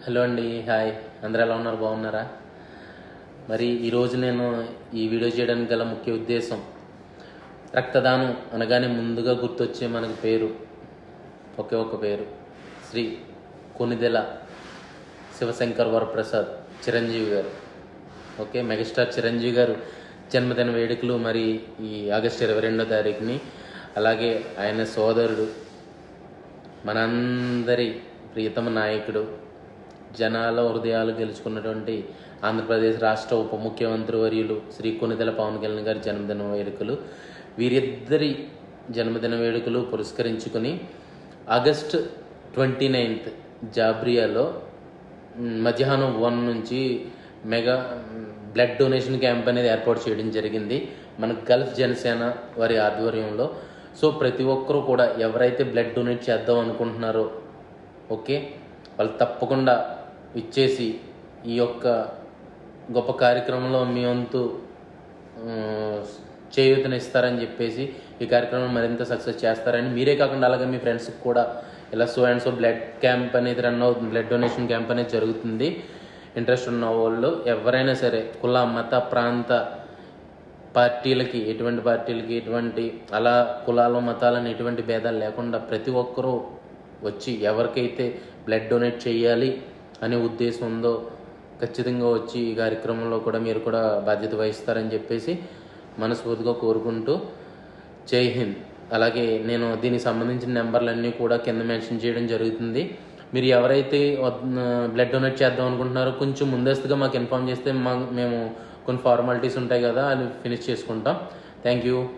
Hello అండి, hi. అందరూ ఎలా ఉన్నారు? బాగున్నారా? మరి ఈరోజు నేను ఈ వీడియో చేయడానికి గల ముఖ్య ఉద్దేశం, రక్తదానం అనగానే ముందుగా గుర్తొచ్చే మనకు పేరు, ఒకే ఒక పేరు, శ్రీ కొణిదెల శివశంకర్ వరప్రసాద్ చిరంజీవి గారు. ఓకే, మెగాస్టార్ చిరంజీవి గారు జన్మదిన వేడుకలు మరి ఈ ఆగస్టు 22వ తారీఖుని, అలాగే ఆయన సోదరుడు, మనందరి ప్రియతమ నాయకుడు, జనాల హృదయాలు గెలుచుకున్నటువంటి ఆంధ్రప్రదేశ్ రాష్ట్ర ఉప ముఖ్యమంత్రి వర్యులు శ్రీ కొణిదెల పవన్ కళ్యాణ్ గారి జన్మదిన వేడుకలు. వీరిద్దరి జన్మదిన వేడుకలు పురస్కరించుకొని ఆగస్ట్ 29th జాబ్రియాలో మధ్యాహ్నం 1 నుంచి మెగా బ్లడ్ డొనేషన్ క్యాంప్ అనేది ఏర్పాటు చేయడం జరిగింది మన గల్ఫ్ జనసేన వారి ఆధ్వర్యంలో. సో ప్రతి ఒక్కరూ కూడా ఎవరైతే బ్లడ్ డొనేట్ చేద్దాం అనుకుంటున్నారో ఓకే, వాళ్ళు తప్పకుండా ఇచ్చేసి ఈ యొక్క గొప్ప కార్యక్రమంలో మీ వంతు చేయూతనిస్తారని చెప్పేసి ఈ కార్యక్రమం మరింత సక్సెస్ చేస్తారని, మీరే కాకుండా అలాగే మీ ఫ్రెండ్స్కి కూడా ఇలా so and so blood camp అనేది రన్ అవుతుంది, బ్లడ్ డొనేషన్ క్యాంప్ అనేది జరుగుతుంది. ఇంట్రెస్ట్ ఉన్న వాళ్ళు ఎవరైనా సరే, కుల మత ప్రాంత పార్టీలకి ఎటువంటి అలా కులాలు మతాలను ఎటువంటి భేదాలు లేకుండా ప్రతి ఒక్కరూ వచ్చి ఎవరికైతే బ్లడ్ డొనేట్ చేయాలి అనే ఉద్దేశం ఉందో ఖచ్చితంగా వచ్చి ఈ కార్యక్రమంలో కూడా మీరు కూడా బాధ్యత వహిస్తారని చెప్పేసి మనస్ఫూర్తిగా కోరుకుంటూ జై హింద్. అలాగే నేను దీనికి సంబంధించిన నెంబర్లన్నీ కూడా కింద మెన్షన్ చేయడం జరుగుతుంది. మీరు ఎవరైతే బ్లడ్ డొనేట్ చేద్దాం అనుకుంటున్నారో కొంచెం ముందస్తుగా మాకు ఇన్ఫార్మ్ చేస్తే మేము కొన్ని ఫార్మాలిటీస్ ఉంటాయి కదా, అది ఫినిష్ చేసుకుంటాం. Thank you.